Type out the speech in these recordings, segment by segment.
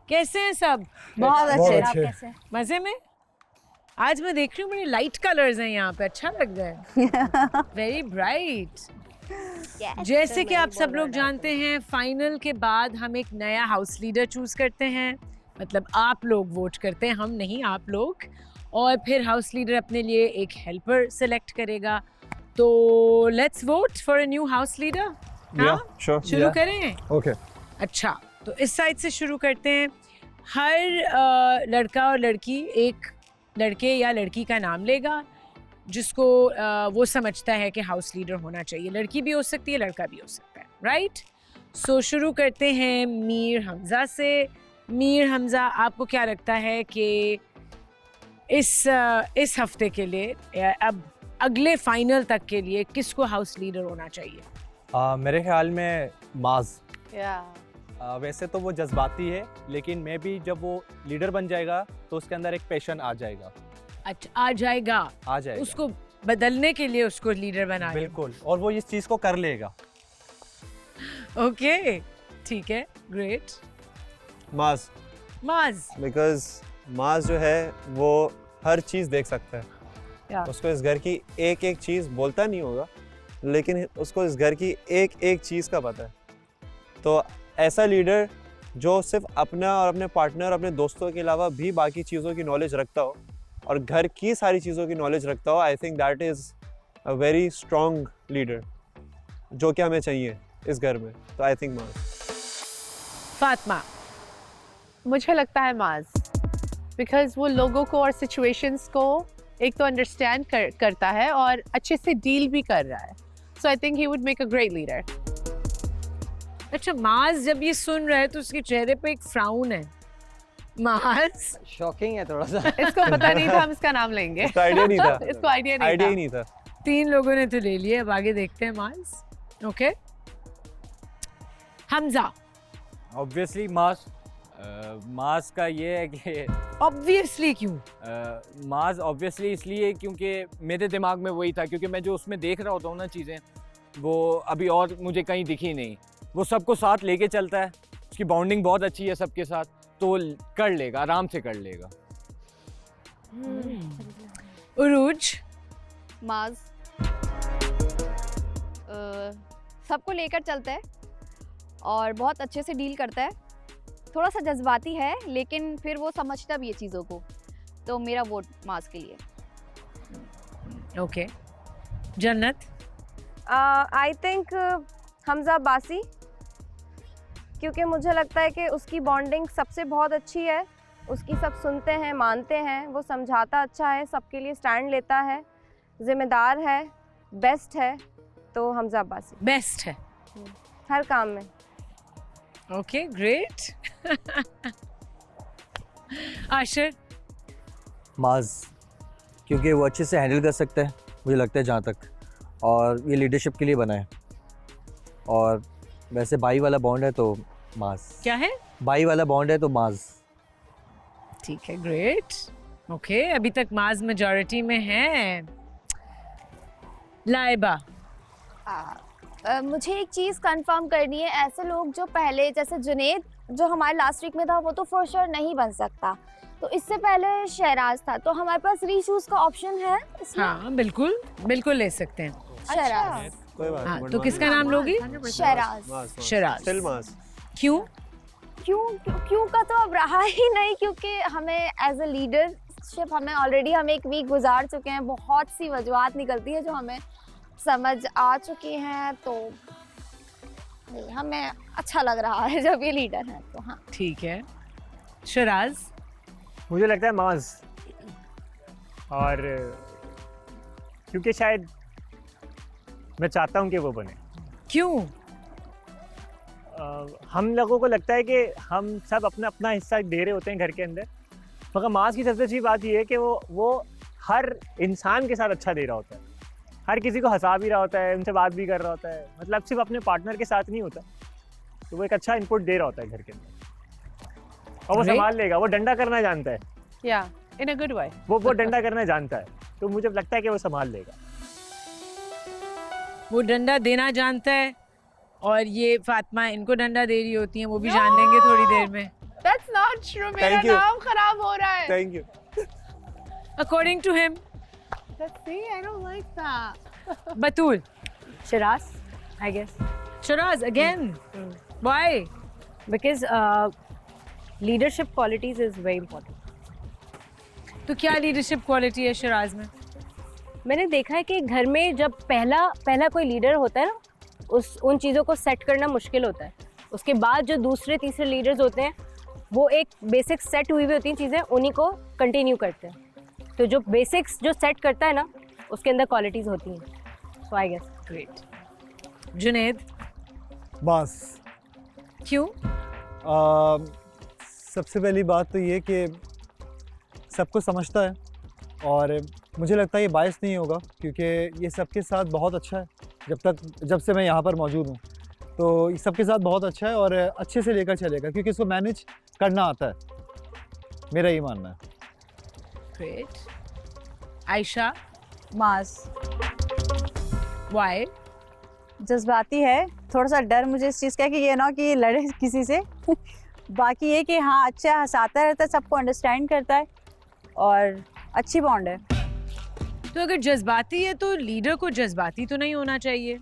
कैसे हैं सब? बहुत अच्छे। अच्छे। आप कैसे? मजे में? आज मैं देख रही हूँ बड़े लाइट कलर्स हैं यहाँ पे, अच्छा लग रहा है। Very bright. जैसे कि आप सब लोग जानते हैं, फाइनल के बाद हम एक नया हाउस लीडर चूज करते हैं। मतलब आप लोग वोट करते हैं, हम नहीं, आप लोग। और फिर हाउस लीडर अपने लिए एक हेल्पर सेलेक्ट करेगा। तो let's vote for a new house leader. Yeah, sure. शुरू करें? Okay. अच्छा, तो इस साइड से शुरू करते हैं। हर लड़का और लड़की एक लड़के या लड़की का नाम लेगा जिसको वो समझता है कि हाउस लीडर होना चाहिए। लड़की भी हो सकती है, लड़का भी हो सकता है, राइट? सो शुरू करते हैं मीर हमजा से। मीर हमजा, आपको क्या लगता है कि इस हफ्ते के लिए या अब अगले फाइनल तक के लिए किसको हाउस लीडर होना चाहिए? मेरे ख्याल में माज। Yeah. वैसे तो वो जज्बाती है, लेकिन मैं भी जब वो लीडर बन जाएगा तो उसके अंदर एक पैशन आ जाएगा। अच्छा, आ जाएगा। उसको बदलने के लिए उसको लीडर बना। बिल्कुल, और वो इस चीज को कर लेगा। ओके, ठीक है, ग्रेट। माज। माज, बिकॉज माज जो है वो हर चीज़ देख सकता है। Yeah. उसको इस घर की एक एक चीज़ बोलता नहीं होगा, लेकिन उसको इस घर की एक एक चीज़ का पता है। तो ऐसा लीडर जो सिर्फ अपना और अपने पार्टनर, अपने दोस्तों के अलावा भी बाकी चीज़ों की नॉलेज रखता हो और घर की सारी चीज़ों की नॉलेज रखता हो, I think that is a very strong leader जो कि हमें चाहिए इस घर में। तो आई थिंक माज। फातिमा। मुझे लगता है माज, बिकॉज वो लोगों को और सिचुएशंस को एक तो अंडरस्टैंड करता है और अच्छे से डील भी कर रहा है। So I think he would make a great leader. अच्छा, माज जब ये सुन रहा है तो उसके चेहरे पे एक फ्राउन है। माज शॉकिंग है थोड़ा सा। इसको पता नहीं था हम इसका नाम लेंगे। इसका आइडिया नहीं था। इसको आइडिया नहीं आइडिया था। ही नहीं था। 3 लोगों ने तो ले लिया, अब आगे देखते हैं माज। ओके, हमजा। ऑब्वियसली माज। माज का ये है कि ऑब्वियसली क्यों? माज ऑब्वियसली इसलिए क्योंकि मेरे दिमाग में वही था, क्योंकि मैं जो उसमें देख रहा होता हूँ ना चीज़ें, वो अभी और मुझे कहीं दिखी नहीं। वो सबको साथ लेके चलता है, उसकी बाउंडिंग बहुत अच्छी है सबके साथ, तो वो कर लेगा, आराम से कर लेगा। उरूज। माज सबको लेकर चलता है और बहुत अच्छे से डील करता है। थोड़ा सा जज्बाती है, लेकिन फिर वो समझता भी है चीज़ों को। तो मेरा वोट माज के लिए। ओके, जन्नत। आई थिंक हमजा बासी, क्योंकि मुझे लगता है कि उसकी बॉन्डिंग सबसे बहुत अच्छी है। उसकी सब सुनते हैं, मानते हैं, वो समझाता अच्छा है, सबके लिए स्टैंड लेता है, जिम्मेदार है, बेस्ट है। तो हमजा बासी बेस्ट है हर काम में। Okay, great. आशिर। माज, क्योंकि वो अच्छे से हैंडल कर सकता है, मुझे लगता है जहाँ तक, और ये लीडरशिप के लिए बना है। और वैसे बाई वाला बॉन्ड है तो माज। क्या है? बाई वाला बॉन्ड है तो माज। ठीक है, ग्रेट। ओके, अभी तक माज मेजॉरिटी में है। लाइबा। मुझे एक चीज़ कंफर्म करनी है। ऐसे लोग जो पहले, जैसे जुनेद जो हमारे लास्ट वीक में था, वो तो फॉर श्योर नहीं बन सकता। तो इससे पहले शहराज था, तो हमारे पास रीचूज का ऑप्शन है इसमें। हाँ, बिल्कुल बिल्कुल ले सकते हैं। शहराज। कोई बात हाँ, नहीं। तो किसका नाम लोगी? शहराज। शहराज। स्टिल माज। क्यों? क्यों का तो अब रहा ही नहीं, क्योंकि हमें एज अ लीडरशिप हमें एक वीक गुजार चुके हैं। बहुत सी वजूहत निकलती है जो हमें समझ आ चुकी हैं। तो हमें अच्छा लग रहा है जब ये लीडर है। तो हाँ, ठीक है। शहराज। मुझे लगता है माज, और क्योंकि शायद मैं चाहता हूँ कि वो बने। क्यों? हम लोगों को लगता है कि हम सब अपना अपना हिस्सा दे रहे होते हैं घर के अंदर, मगर माज की सबसे अच्छी बात ये है कि वो हर इंसान के साथ अच्छा दे रहा होता है, हर किसी को हंसा भी रहा होता है, उनसे बात भी कर रहा होता है। मतलब सिर्फ अपने पार्टनर के साथ नहीं होता, तो वो एक अच्छा इनपुट दे रहा होता है घर के अंदर, और वो संभाल लेगा। वो डंडा करना जानता है। या इन अ गुड वे। वो डंडा करना जानता है, तो मुझे लगता है कि वो संभाल लेगा। वो डंडा देना जानता है, और ये फातिमा इनको डंडा दे रही होती हैं, वो भी जान लेंगे थोड़ी देर में। That's not true. मेरा Thank you. नाम खराब हो रहा है. Thank you. According to him, Let's see. I don't like that. Batul. Shiraz, I guess. Shiraz again. Why? Because leadership qualities is very important. तो क्या लीडरशिप क्वालिटी है शिराज में? मैंने देखा है कि घर में जब पहला कोई लीडर होता है ना, उन चीज़ों को सेट करना मुश्किल होता है. उसके बाद जो दूसरे तीसरे लीडर्स होते हैं वो एक बेसिक सेट हुई होती हैं चीज़ें, उन्हीं को कंटिन्यू करते हैं. तो जो बेसिक्स जो सेट करता है ना, उसके अंदर क्वालिटीज़ होती हैं. सो आई गेस. ग्रेट. जुनेद, बस क्यों? सबसे पहली बात तो ये कि सबको समझता है और मुझे लगता है ये बायस नहीं होगा क्योंकि ये सबके साथ बहुत अच्छा है. जब से मैं यहाँ पर मौजूद हूँ तो ये सबके साथ बहुत अच्छा है और अच्छे से लेकर चलेगा क्योंकि इसको मैनेज करना आता है. मेरा ये मानना है. ग्रेट. आयशा, मास. व्हाई? जज्बाती है, थोड़ा सा डर मुझे इस चीज़ का कि ये ना कि लड़े किसी से. बाकी ये कि हाँ अच्छा हंसाता रहता है, सबको अंडरस्टैंड करता है और अच्छी बॉन्ड है. तो अगर जज्बाती है तो लीडर को जज्बाती तो नहीं होना चाहिए,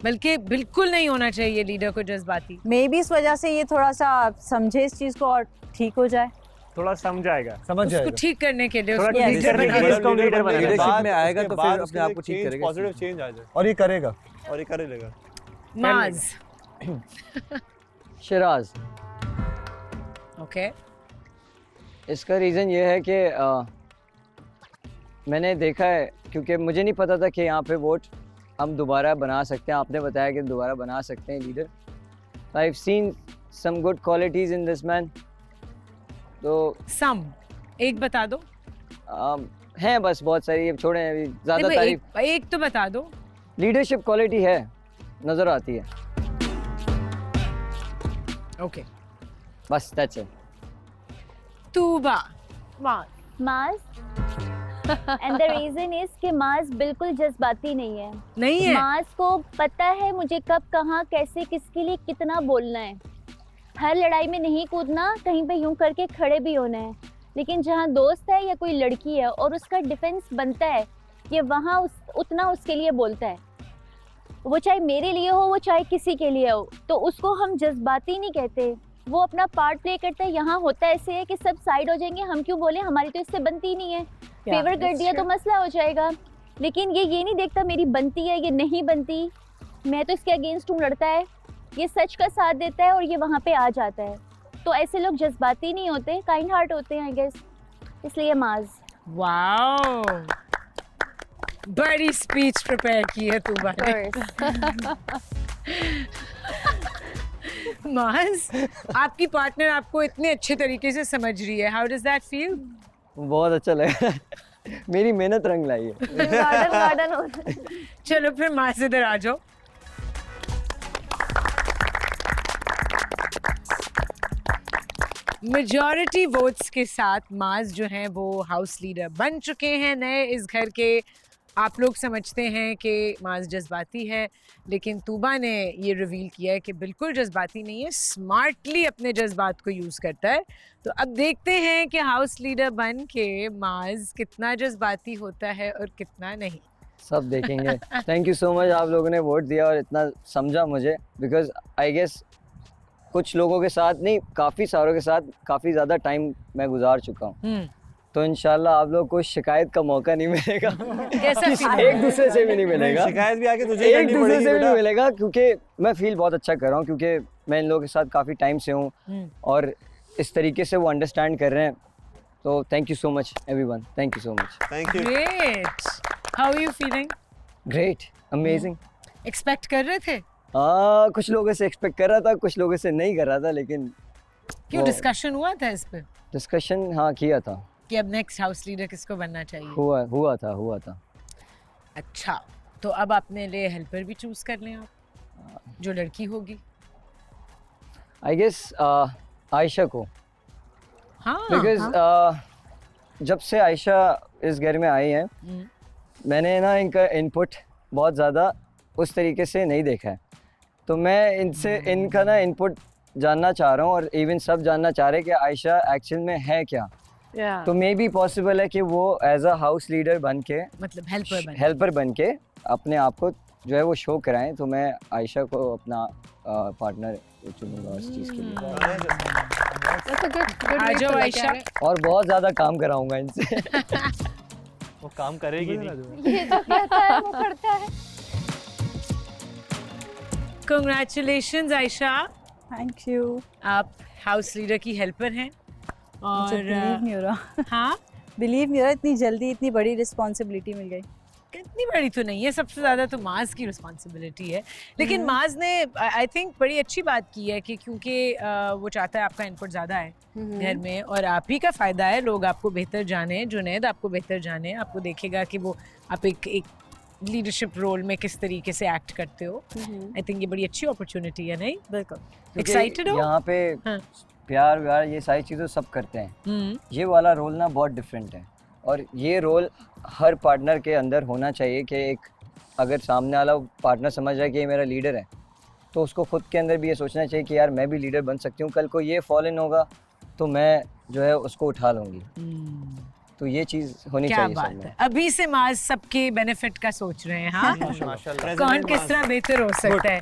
बल्कि बिल्कुल नहीं होना चाहिए लीडर को जज्बाती. मे बी इस वजह से ये थोड़ा सा समझे इस चीज़ को और ठीक हो जाए. थोड़ा समझ आएगा. समझ उसको जाएगा. ठीक करने के लिए थोड़ा उसको ठीक लीडर करने के लिए बनाना. इसको लीडर बनाना. लीडरशिप में आएगा तो उसके बाद फिर अपने आप को ठीक करेगा. पॉजिटिव चेंज आ जाए और ये करेगा और ये कर लेगा. माज. शिराज. ओके. इसका रीज़न ये है कि मैंने देखा है क्योंकि मुझे नहीं पता था कि यहाँ पे वोट हम दोबारा बना सकते हैं. आपने बताया कि दोबारा बना सकते हैं leader. I have seen some good qualities in this man. तो सम एक बता दो. हैं बस बहुत सारी, अब छोड़ें अभी ज़्यादा देखो, तारीफ. एक तो बता दो. लीडरशिप क्वालिटी है, नज़र आती है. ओके. बस दैट्स इट. तूबा. माज. एंड द रीजन इज कि माज बिल्कुल जज्बाती नहीं है. नहीं है. माज को पता है मुझे कब कहाँ कैसे किसके लिए कितना बोलना है. हर लड़ाई में नहीं कूदना, कहीं पे यूं करके खड़े भी होना है. लेकिन जहाँ दोस्त है या कोई लड़की है और उसका डिफेंस बनता है, ये वहाँ उतना उसके लिए बोलता है. वो चाहे मेरे लिए हो, वो चाहे किसी के लिए हो. तो उसको हम जज्बाती नहीं कहते, वो अपना पार्ट प्ले करता है. यहाँ होता ऐसे है कि सब साइड हो जाएंगे, हम क्यों बोले, हमारी तो इससे बनती ही नहीं है. फेवर कर दिया तो मसला हो जाएगा. लेकिन ये नहीं देखता मेरी बनती है, ये नहीं बनती, मैं तो इसके अगेंस्ट हूँ, लड़ता है. ये सच का साथ देता है और ये वहाँ पे आ जाता है. तो ऐसे लोग जज्बाती नहीं होते, काइंड हार्ट होते हैं आई गेस. इसलिए माज. वाओ, बड़ी स्पीच प्रिपेयर की है तूबा ने. माज, आपकी पार्टनर आपको इतने अच्छे तरीके से समझ रही है. How does that feel? बहुत अच्छा लगा. मेरी मेहनत रंग लाई है. गार्डन हो. चलो फिर माज इधर आ जाओ. मेजॉरिटी वोट्स के साथ माज जो हैं वो हाउस लीडर बन चुके हैं नए इस घर के. आप लोग समझते हैं कि माज जज्बाती है, लेकिन तूबा ने ये रिवील किया है कि बिल्कुल जज्बाती नहीं है, स्मार्टली अपने जज्बात को यूज़ करता है. तो अब देखते हैं कि हाउस लीडर बन के माज कितना जज्बाती होता है और कितना नहीं. सब देखेंगे. थैंक यू सो मच, आप लोगों ने वोट दिया और इतना समझा मुझे. बिकॉज आई गेस कुछ लोगों के साथ नहीं, काफ़ी सारों के साथ काफ़ी ज़्यादा टाइम मैं गुजार चुका हूँ. तो इंशाल्लाह आप लोगों को शिकायत का मौका नहीं मिलेगा. एक दूसरे से भी नहीं मिलेगा. शिकायत भी आके तुझे एक दूसरे से भी नहीं मिलेगा क्योंकि मैं फील बहुत अच्छा कर रहा हूँ क्योंकि मैं इन लोगों के साथ काफ़ी टाइम से हूँ और इस तरीके से वो अंडरस्टैंड कर रहे हैं. तो thank you so much everyone. Thank you so much. Thank you. Great. How are you feeling? Great. Amazing. Expect कर रहे थे? कुछ लोगों से एक्सपेक्ट कर रहा था, कुछ लोगों से नहीं कर रहा था. लेकिन क्यों, डिस्कशन हुआ था इस पे? डिस्कशन हाँ किया था कि अब नेक्स्ट हाउस लीडर किसको बनना चाहिए. हुआ था. अच्छा, तो अब अपने लिए हेल्पर भी चूज कर लें आप, जो लड़की होगी. आई गेस आयशा को. हाँ. बिकॉज जब से आयशा इस घर में आई है मैंने ना इनका इनपुट बहुत ज़्यादा उस तरीके से नहीं देखा है. तो मैं इनका ना इनपुट जानना चाह रहा हूँ और इवन सब जानना चाह रहे हैं कि आयशा एक्चुअल में है क्या। Yeah. तो मे बी पॉसिबल है कि वो एज अ हाउस लीडर बन के, मतलब हेल्पर बन के अपने आप को जो है वो शो कराएं। तो मैं आयशा को अपना पार्टनर चुनूंगा इस चीज़ के लिए। That's a good uh way जाओ to look Ayesha. at it. और बहुत ज़्यादा काम कराऊंगा इनसे। वो काम करेगी नहीं। ये जो कहता है वो करता है। Congratulations Ayesha, thank you. आप हाउस लीडर की हेल्पर हैं मुझे और बिलीव नहीं हो रहा, हाँ बिलीव नहीं हो रहा, इतनी जल्दी इतनी बड़ी रिस्पॉन्सिबिलिटी मिल गई। इतनी बड़ी तो नहीं है, सबसे ज़्यादा तो माज की रिस्पॉन्सिबिलिटी है। लेकिन माज ने आई थिंक बड़ी अच्छी बात की है कि क्योंकि वो चाहता है आपका इनपुट ज़्यादा है घर में और आप ही का फ़ायदा है, लोग आपको बेहतर जाने, जुनैद आपको बेहतर जाने, आपको देखेगा कि वो आप एक लीडरशिप रोल में किस तरीके से एक्ट करते हो। आई थिंक ये बड़ी अच्छी अपॉर्चुनिटी है, नहीं? बिल्कुल। एक्साइटेड हो? यहाँ पे हाँ। प्यार व्यार ये सारी चीज़ें सब करते हैं। ये वाला रोल ना बहुत डिफरेंट है और ये रोल हर पार्टनर के अंदर होना चाहिए कि एक अगर सामने वाला पार्टनर समझ रहा है कि ये मेरा लीडर है तो उसको खुद के अंदर भी ये सोचना चाहिए कि यार मैं भी लीडर बन सकती हूँ, कल को ये फॉल इन होगा तो मैं जो है उसको उठा लूँगी। तो ये चीज़ होनी क्या चाहिए बात सब में। है, अभी से माज सबके बेनिफिट का सोच रहे हैं। हाँ माशाल्लाह। कौन किस तरह बेहतर हो सकता है।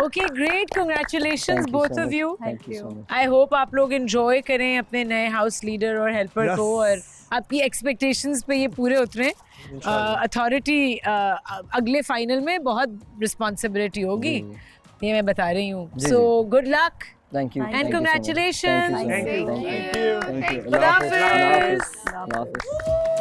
Okay great, congratulations both of you. Thank you so much. I hope आप लोग एंजॉय करें अपने नए हाउस लीडर और हेल्पर को और आपकी एक्सपेक्टेशंस पे ये पूरे उतरे। अथॉरिटी अगले फाइनल में बहुत रिस्पॉन्सिबिलिटी होगी, ये मैं बता रही हूँ। So good luck thank you and congratulations. Thank you so much. Thank you. Thank you. Khuda Hafiz. Allah Hafiz.